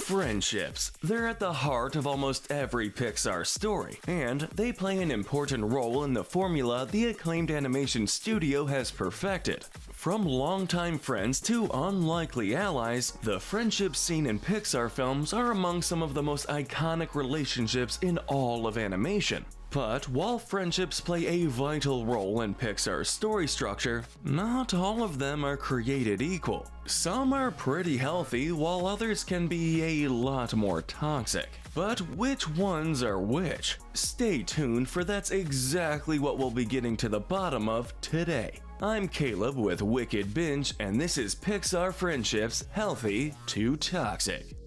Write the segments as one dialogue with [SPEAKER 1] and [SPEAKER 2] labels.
[SPEAKER 1] Friendships. They're at the heart of almost every Pixar story, and they play an important role in the formula the acclaimed animation studio has perfected. From longtime friends to unlikely allies, the friendships seen in Pixar films are among some of the most iconic relationships in all of animation. But while friendships play a vital role in Pixar's story structure, not all of them are created equal. Some are pretty healthy, while others can be a lot more toxic. But which ones are which? Stay tuned, for that's exactly what we'll be getting to the bottom of today. I'm Caleb with Wicked Binge, and this is Pixar Friendships Healthy to Toxic.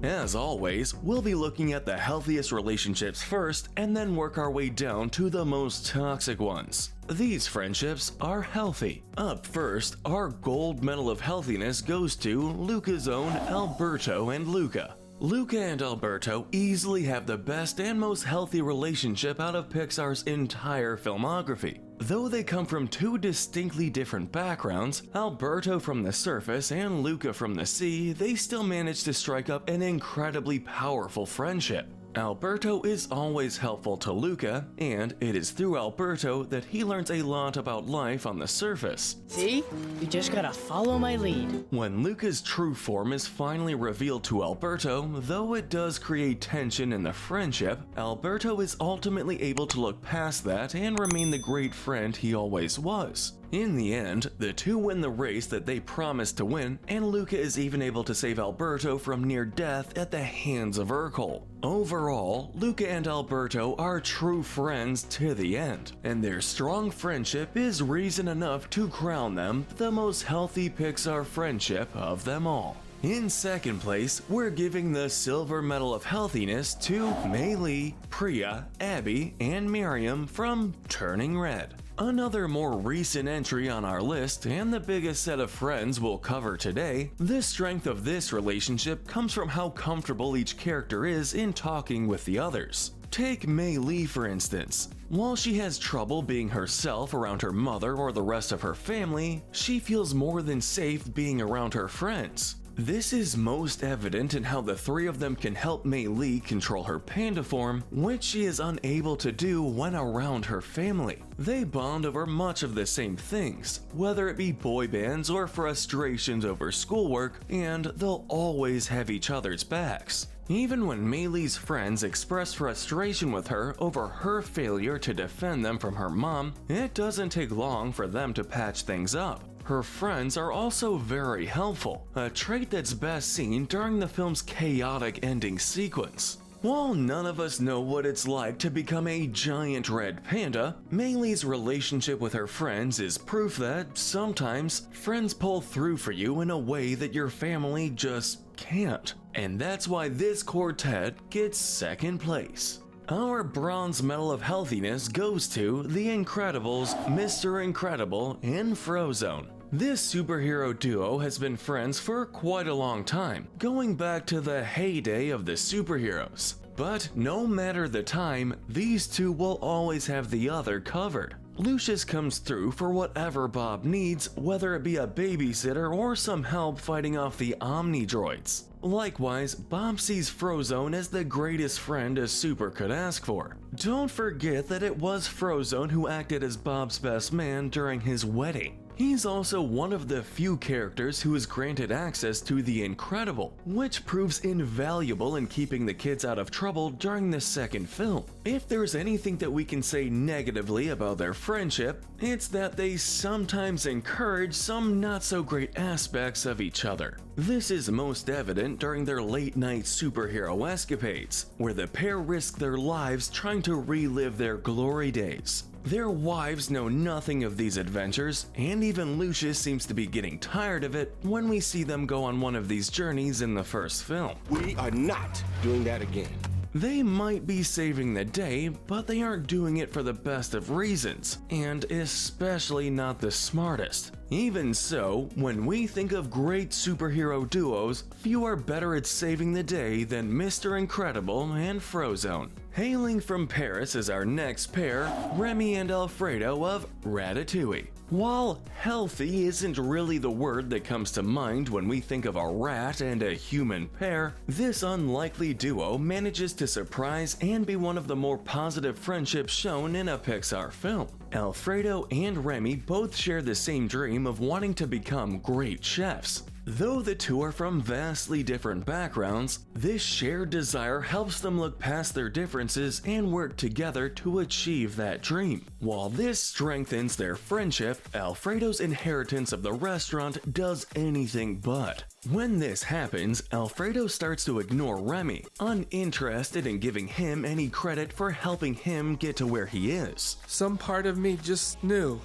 [SPEAKER 1] As always, we'll be looking at the healthiest relationships first and then work our way down to the most toxic ones. These friendships are healthy. Up first, our gold medal of healthiness goes to Luka's own Alberto and Luka. Luka and Alberto easily have the best and most healthy relationship out of Pixar's entire filmography. Though they come from two distinctly different backgrounds, Alberto from the surface and Luka from the sea, they still manage to strike up an incredibly powerful friendship. Alberto is always helpful to Luka, and it is through Alberto that he learns a lot about life on the surface.
[SPEAKER 2] See? You just gotta follow my lead.
[SPEAKER 1] When Luka's true form is finally revealed to Alberto, though it does create tension in the friendship, Alberto is ultimately able to look past that and remain the great friend he always was. In the end, the two win the race that they promised to win, and Luka is even able to save Alberto from near death at the hands of Urkel. Overall, Luka and Alberto are true friends to the end, and their strong friendship is reason enough to crown them the most healthy Pixar friendship of them all. In second place, we're giving the silver medal of healthiness to Mei Lee, Priya, Abby, and Miriam from Turning Red. Another more recent entry on our list, and the biggest set of friends we'll cover today, the strength of this relationship comes from how comfortable each character is in talking with the others. Take Mei Lee for instance. While she has trouble being herself around her mother or the rest of her family, she feels more than safe being around her friends. This is most evident in how the three of them can help Mei Lee control her panda form, which she is unable to do when around her family. They bond over much of the same things, whether it be boy bands or frustrations over schoolwork, and they'll always have each other's backs. Even when Mei Lee's friends express frustration with her over her failure to defend them from her mom, it doesn't take long for them to patch things up. Her friends are also very helpful, a trait that's best seen during the film's chaotic ending sequence. While none of us know what it's like to become a giant red panda, Mei Lee's relationship with her friends is proof that sometimes friends pull through for you in a way that your family just can't. And that's why this quartet gets second place. Our bronze medal of healthiness goes to The Incredibles, Mr. Incredible, and Frozone. This superhero duo has been friends for quite a long time, going back to the heyday of the superheroes. But no matter the time, these two will always have the other covered. Lucius comes through for whatever Bob needs, whether it be a babysitter or some help fighting off the Omni droids. Likewise, Bob sees Frozone as the greatest friend a super could ask for. Don't forget that it was Frozone who acted as Bob's best man during his wedding. He's also one of the few characters who is granted access to the Incredible, which proves invaluable in keeping the kids out of trouble during the second film. If there's anything that we can say negatively about their friendship, it's that they sometimes encourage some not so great aspects of each other. This is most evident during their late night superhero escapades, where the pair risk their lives trying to relive their glory days. Their wives know nothing of these adventures, and even Lucius seems to be getting tired of it when we see them go on one of these journeys in the first film.
[SPEAKER 3] We are not doing that again.
[SPEAKER 1] They might be saving the day, but they aren't doing it for the best of reasons, and especially not the smartest. Even so, when we think of great superhero duos, few are better at saving the day than Mr. Incredible and Frozone. Hailing from Paris is our next pair, Remy and Alfredo of Ratatouille. While healthy isn't really the word that comes to mind when we think of a rat and a human pair, this unlikely duo manages to surprise and be one of the more positive friendships shown in a Pixar film. Alfredo and Remy both share the same dream of wanting to become great chefs. Though the two are from vastly different backgrounds, this shared desire helps them look past their differences and work together to achieve that dream. While this strengthens their friendship, Alfredo's inheritance of the restaurant does anything but. When this happens, Alfredo starts to ignore Remy, uninterested in giving him any credit for helping him get to where he is.
[SPEAKER 4] Some part of me just knew.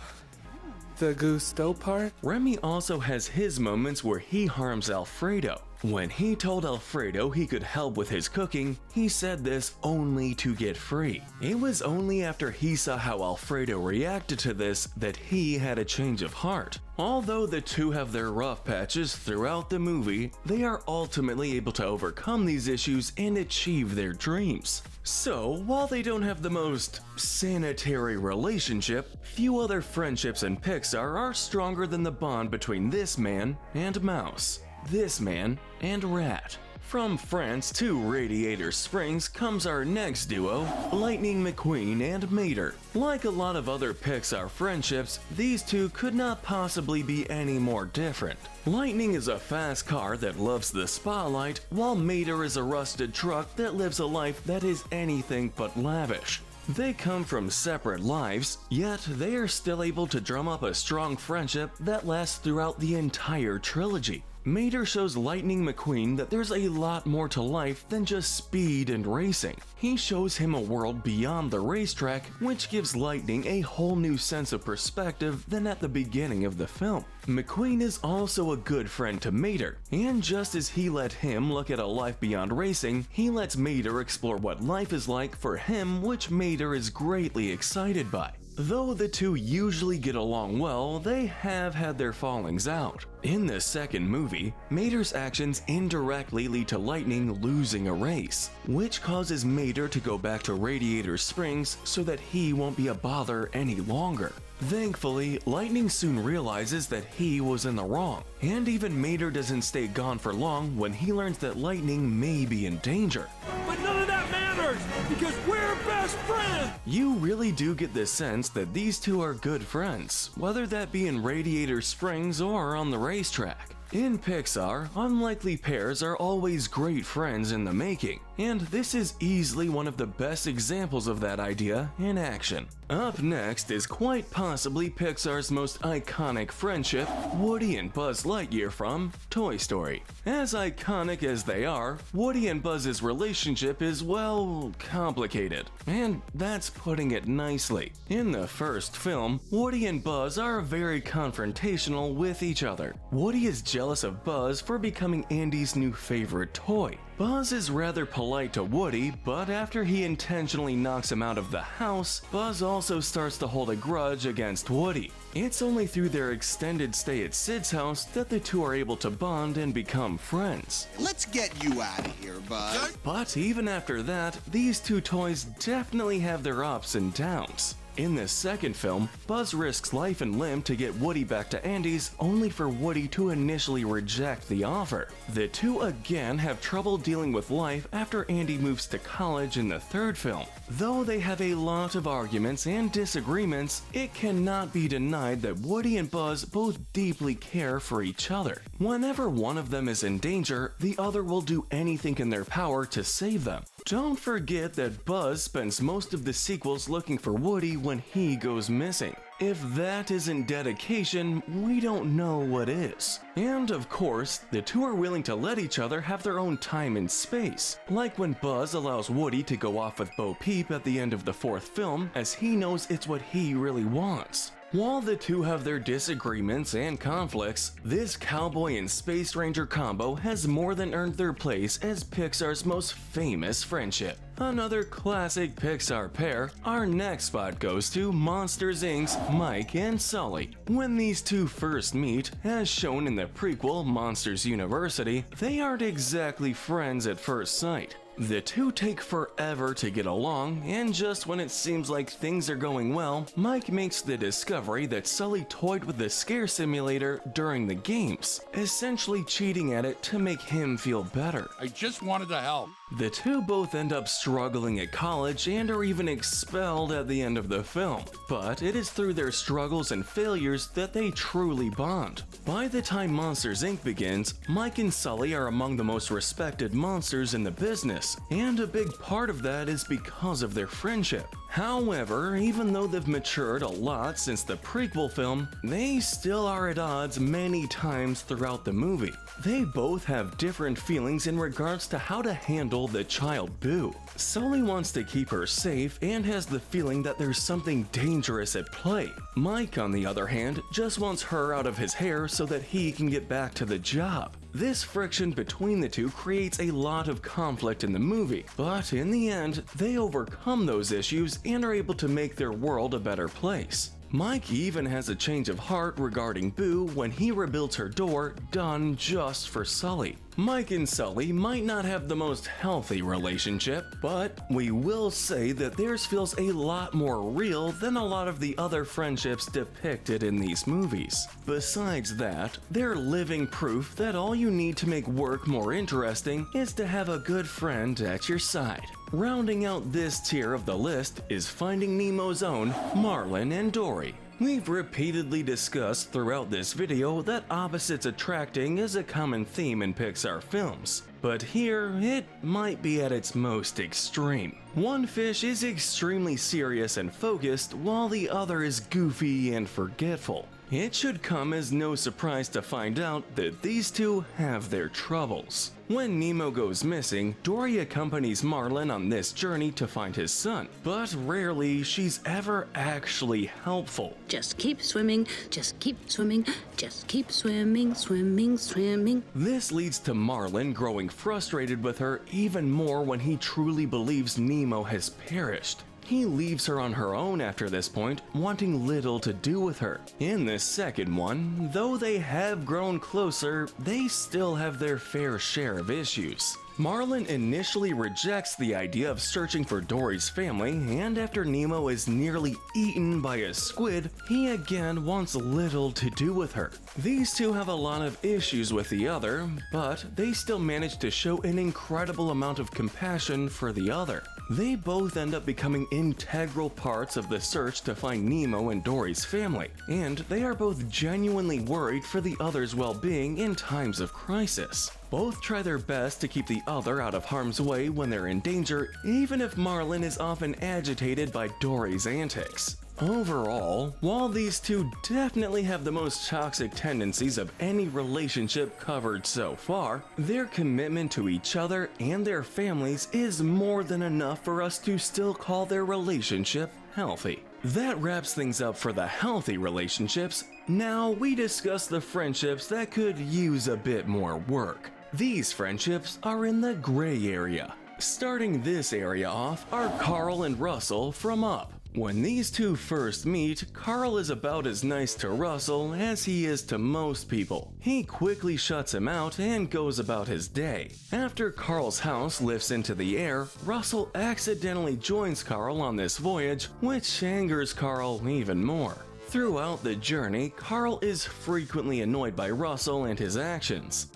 [SPEAKER 4] The gusto part?
[SPEAKER 1] Remy also has his moments where he harms Alfredo. When he told Alfredo he could help with his cooking, he said this only to get free. It was only after he saw how Alfredo reacted to this that he had a change of heart. Although the two have their rough patches throughout the movie, they are ultimately able to overcome these issues and achieve their dreams. So, while they don't have the most sanitary relationship, few other friendships in Pixar are stronger than the bond between this man and mouse, this man and rat. From France to Radiator Springs comes our next duo, Lightning McQueen and Mater. Like a lot of other Pixar friendships, these two could not possibly be any more different. Lightning is a fast car that loves the spotlight, while Mater is a rusted truck that lives a life that is anything but lavish. They come from separate lives, yet they are still able to drum up a strong friendship that lasts throughout the entire trilogy. Mater shows Lightning McQueen that there's a lot more to life than just speed and racing. He shows him a world beyond the racetrack, which gives Lightning a whole new sense of perspective than at the beginning of the film. McQueen is also a good friend to Mater, and just as he let him look at a life beyond racing, he lets Mater explore what life is like for him, which Mater is greatly excited by. Though the two usually get along well, they have had their fallings out. In the second movie, Mater's actions indirectly lead to Lightning losing a race, which causes Mater to go back to Radiator Springs so that he won't be a bother any longer. Thankfully, Lightning soon realizes that he was in the wrong, and even Mater doesn't stay gone for long when he learns that Lightning may be in danger.
[SPEAKER 5] But none of that matters, because we're best friends!
[SPEAKER 1] You really do get the sense that these two are good friends, whether that be in Radiator Springs or on the racetrack. In Pixar, unlikely pairs are always great friends in the making, and this is easily one of the best examples of that idea in action. Up next is quite possibly Pixar's most iconic friendship, Woody and Buzz Lightyear from Toy Story. As iconic as they are, Woody and Buzz's relationship is, well, complicated, and that's putting it nicely. In the first film, Woody and Buzz are very confrontational with each other. Woody is jealous of Buzz for becoming Andy's new favorite toy. Buzz is rather polite to Woody, but after he intentionally knocks him out of the house, Buzz also starts to hold a grudge against Woody. It's only through their extended stay at Sid's house that the two are able to bond and become friends.
[SPEAKER 6] Let's get you out of here, Buzz.
[SPEAKER 1] But even after that, these two toys definitely have their ups and downs. In this second film, Buzz risks life and limb to get Woody back to Andy's, only for Woody to initially reject the offer. The two again have trouble dealing with life after Andy moves to college in the third film. Though they have a lot of arguments and disagreements, it cannot be denied that Woody and Buzz both deeply care for each other. Whenever one of them is in danger, the other will do anything in their power to save them. Don't forget that Buzz spends most of the sequels looking for Woody when he goes missing. If that isn't dedication, we don't know what is. And of course, the two are willing to let each other have their own time and space, like when Buzz allows Woody to go off with Bo Peep at the end of the fourth film, as he knows it's what he really wants. While the two have their disagreements and conflicts, this cowboy and space ranger combo has more than earned their place as Pixar's most famous friendship. Another classic Pixar pair, our next spot goes to Monsters Inc.'s Mike and Sully. When these two first meet, as shown in the prequel Monsters University, they aren't exactly friends at first sight. The two take forever to get along, and just when it seems like things are going well, Mike makes the discovery that Sully toyed with the scare simulator during the games, essentially cheating at it to make him feel better.
[SPEAKER 5] I just wanted to help.
[SPEAKER 1] The two both end up struggling at college and are even expelled at the end of the film, but it is through their struggles and failures that they truly bond. By the time Monsters Inc. begins, Mike and Sully are among the most respected monsters in the business, and a big part of that is because of their friendship. However, even though they've matured a lot since the prequel film, they still are at odds many times throughout the movie. They both have different feelings in regards to how to handle the child Boo. Sully wants to keep her safe and has the feeling that there's something dangerous at play. Mike, on the other hand, just wants her out of his hair so that he can get back to the job. This friction between the two creates a lot of conflict in the movie, but in the end, they overcome those issues and are able to make their world a better place. Mike even has a change of heart regarding Boo when he rebuilds her door, done just for Sully. Mike and Sully might not have the most healthy relationship, but we will say that theirs feels a lot more real than a lot of the other friendships depicted in these movies. Besides that, they're living proof that all you need to make work more interesting is to have a good friend at your side. Rounding out this tier of the list is Finding Nemo's own Marlin and Dory. We've repeatedly discussed throughout this video that opposites attracting is a common theme in Pixar films, but here it might be at its most extreme. One fish is extremely serious and focused, while the other is goofy and forgetful. It should come as no surprise to find out that these two have their troubles. When Nemo goes missing, Dory accompanies Marlin on this journey to find his son, but rarely she's ever actually helpful.
[SPEAKER 7] Just keep swimming, just keep swimming, just keep swimming, swimming, swimming.
[SPEAKER 1] This leads to Marlin growing frustrated with her even more when he truly believes Nemo has perished. He leaves her on her own after this point, wanting little to do with her. In this second one, though they have grown closer, they still have their fair share of issues. Marlin initially rejects the idea of searching for Dory's family, and after Nemo is nearly eaten by a squid, he again wants little to do with her. These two have a lot of issues with the other, but they still manage to show an incredible amount of compassion for the other. They both end up becoming integral parts of the search to find Nemo and Dory's family, and they are both genuinely worried for the other's well-being in times of crisis. Both try their best to keep the other out of harm's way when they're in danger, even if Marlin is often agitated by Dory's antics. Overall, while these two definitely have the most toxic tendencies of any relationship covered so far, their commitment to each other and their families is more than enough for us to still call their relationship healthy. That wraps things up for the healthy relationships. Now we discuss the friendships that could use a bit more work. These friendships are in the gray area. Starting this area off are Carl and Russell from Up. When these two first meet, Carl is about as nice to Russell as he is to most people. He quickly shuts him out and goes about his day. After Carl's house lifts into the air, Russell accidentally joins Carl on this voyage, which angers Carl even more. Throughout the journey, Carl is frequently annoyed by Russell and his actions.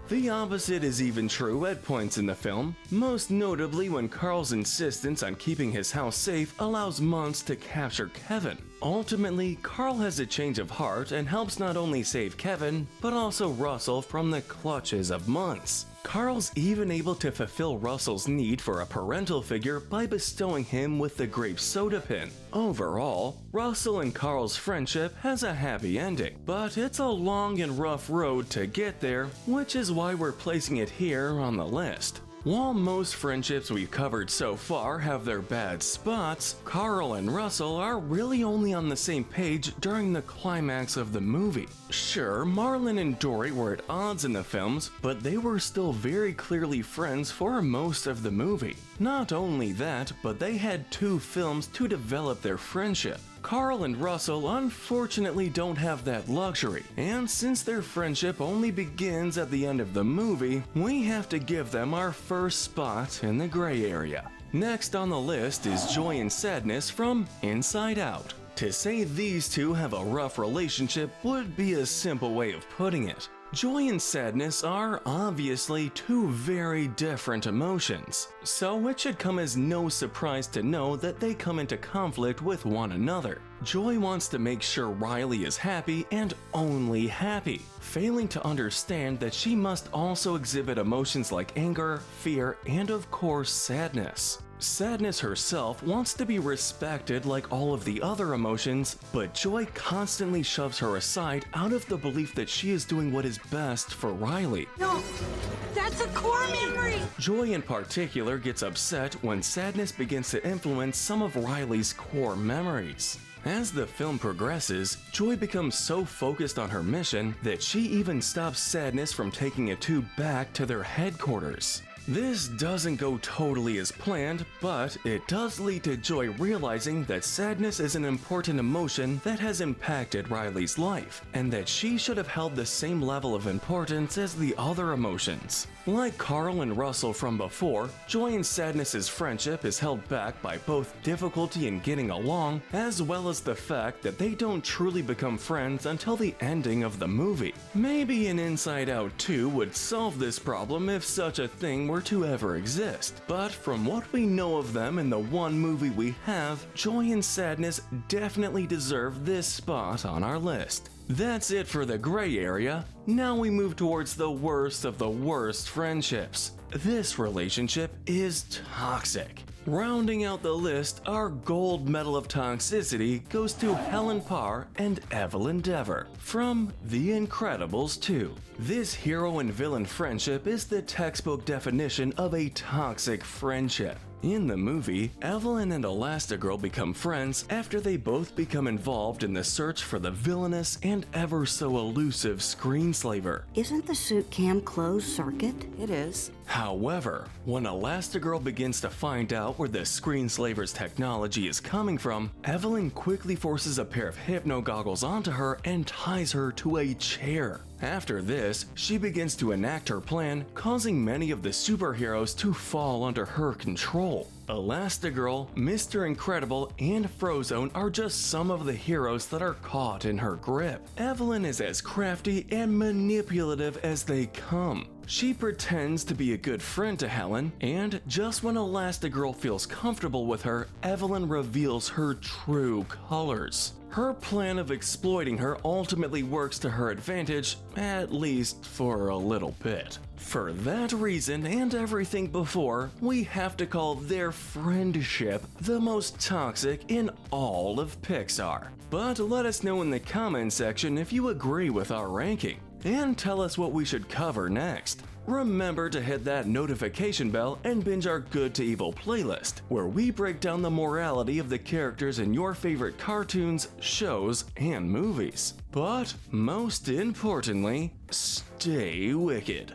[SPEAKER 1] The opposite is even true at points in the film, most notably when Carl's insistence on keeping his house safe allows Muntz to capture Kevin. Ultimately, Carl has a change of heart and helps not only save Kevin, but also Russell from the clutches of Muntz. Carl's even able to fulfill Russell's need for a parental figure by bestowing him with the grape soda pin. Overall, Russell and Carl's friendship has a happy ending, but it's a long and rough road to get there, which is why we're placing it here on the list. While most friendships we've covered so far have their bad spots, Carl and Russell are really only on the same page during the climax of the movie. Sure, Marlin and Dory were at odds in the films, but they were still very clearly friends for most of the movie. Not only that, but they had 2 films to develop their friendship. Carl and Russell unfortunately don't have that luxury, and since their friendship only begins at the end of the movie, we have to give them our first spot in the gray area. Next on the list is Joy and Sadness from Inside Out. To say these two have a rough relationship would be a simple way of putting it. Joy and sadness are obviously two very different emotions, so it should come as no surprise to know that they come into conflict with one another. Joy wants to make sure Riley is happy and only happy, failing to understand that she must also exhibit emotions like anger, fear, and of course sadness. Sadness herself wants to be respected like all of the other emotions, but Joy constantly shoves her aside out of the belief that she is doing what is best for Riley.
[SPEAKER 8] No, that's a core memory!
[SPEAKER 1] Joy in particular gets upset when sadness begins to influence some of Riley's core memories. As the film progresses, Joy becomes so focused on her mission that she even stops sadness from taking a tube back to their headquarters. This doesn't go totally as planned, but it does lead to Joy realizing that sadness is an important emotion that has impacted Riley's life, and that she should have held the same level of importance as the other emotions. Like Carl and Russell from before, Joy and Sadness's friendship is held back by both difficulty in getting along, as well as the fact that they don't truly become friends until the ending of the movie. Maybe an Inside Out 2 would solve this problem if such a thing were to ever exist, but from what we know of them in the one movie we have, Joy and Sadness definitely deserve this spot on our list. That's it for the gray area. Now we move towards the worst of the worst friendships. This relationship is toxic. Rounding out the list, our gold medal of toxicity goes to Helen Parr and Evelyn Dever from The Incredibles 2. This hero and villain friendship is the textbook definition of a toxic friendship. In the movie, Evelyn and Elastigirl become friends after they both become involved in the search for the villainous and ever so elusive screenslaver.
[SPEAKER 9] Isn't the suit cam closed circuit?
[SPEAKER 8] It is.
[SPEAKER 1] However, when Elastigirl begins to find out where the screenslaver's technology is coming from, Evelyn quickly forces a pair of hypno goggles onto her and ties her to a chair. After this, she begins to enact her plan, causing many of the superheroes to fall under her control. Elastigirl, Mr. Incredible, and Frozone are just some of the heroes that are caught in her grip. Evelyn is as crafty and manipulative as they come. She pretends to be a good friend to Helen, and just when Elastigirl feels comfortable with her, Evelyn reveals her true colors. Her plan of exploiting her ultimately works to her advantage, at least for a little bit. For that reason and everything before, we have to call their friendship the most toxic in all of Pixar. But let us know in the comment section if you agree with our ranking, and tell us what we should cover next. Remember to hit that notification bell and binge our Good to Evil playlist, where we break down the morality of the characters in your favorite cartoons, shows, and movies. But most importantly, stay wicked.